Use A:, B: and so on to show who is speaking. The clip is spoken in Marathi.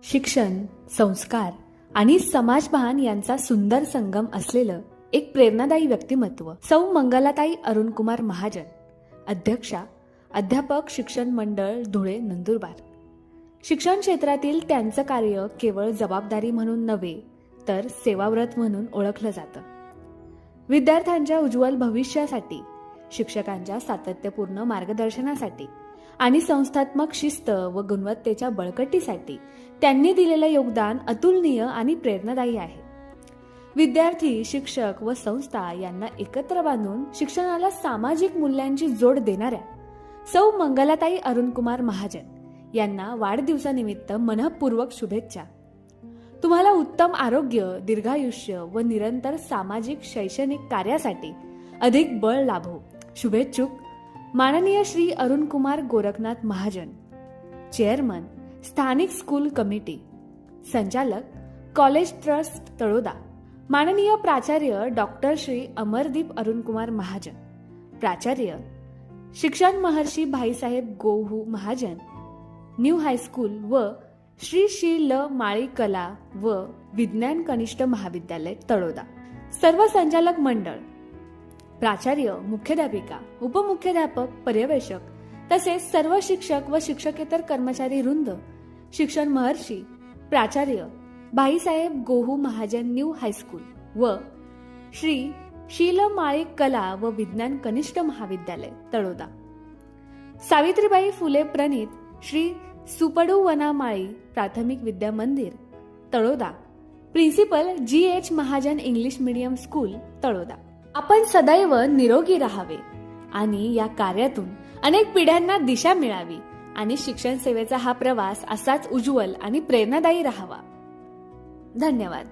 A: शिक्षण, संस्कार आणि समाजभान यांचा सुंदर संगम असलेलं एक प्रेरणादायी व्यक्तिमत्व सौ मंगलाताई अरुणकुमार महाजन, अध्यक्षा, अध्यापक, शिक्षण मंडळ, धुळे, नंदुरबार. शिक्षण क्षेत्रातील त्यांचं कार्य केवळ जबाबदारी म्हणून नव्हे तर सेवाव्रत म्हणून ओळखलं जातं. विद्यार्थ्यांच्या उज्ज्वल भविष्यासाठी, शिक्षकांच्या सातत्यपूर्ण मार्गदर्शनासाठी आणि संस्थात्मक शिस्त व गुणवत्तेच्या बळकटीसाठी त्यांनी दिलेलं योगदान अतुलनीय आणि प्रेरणादायी आहे. विद्यार्थी, शिक्षक व संस्था यांना एकत्र बांधून शिक्षणाला सामाजिक मूल्यांची जोड देणाऱ्या सौ मंगलाताई अरुणकुमार महाजन यांना वाढदिवसानिमित्त मनःपूर्वक शुभेच्छा. तुम्हाला उत्तम आरोग्य, दीर्घायुष्य व निरंतर सामाजिक शैक्षणिक कार्यासाठी अधिक बळ लाभो. शुभेच्छुक माननीय श्री अरुणकुमार गोरखनाथ महाजन, चेअरमन, स्थानिक स्कूल कमिटी, संचालक, कॉलेज ट्रस्ट, तळोदा. माननीय प्राचार्य डॉक्टर श्री अमरदीप अरुणकुमार महाजन, प्राचार्य, शिक्षण महर्षी भाईसाहेब गोहू महाजन, न्यू हायस्कूल व श्री ल माळी कला व विज्ञान कनिष्ठ महाविद्यालय, तळोदा. सर्व संचालक मंडळ, प्राचार्य, मुख्याध्यापिका, उपमुख्याध्यापक, पर्यवेक्षक तसेच सर्व शिक्षक व शिक्षकेतर कर्मचारी वृंद, शिक्षण महर्षी, प्राचार्य, भाईसाहेब गोहू महाजन न्यू हायस्कूल व श्री ल माळी कला व विज्ञान कनिष्ठ महाविद्यालय, तळोदा. सावित्रीबाई फुले प्रणीत श्री सुपडुवनामाळी प्राथमिक विद्या मंदिर, Taloda. Principal GH Mahajan English medium school, Taloda. आपण सदैव निरोगी राहावे आणि या कार्यातून अनेक पिढ्यांना दिशा मिळावी आणि शिक्षण सेवेचा हा प्रवास असाच उज्ज्वल आणि प्रेरणादायी राहावा. धन्यवाद.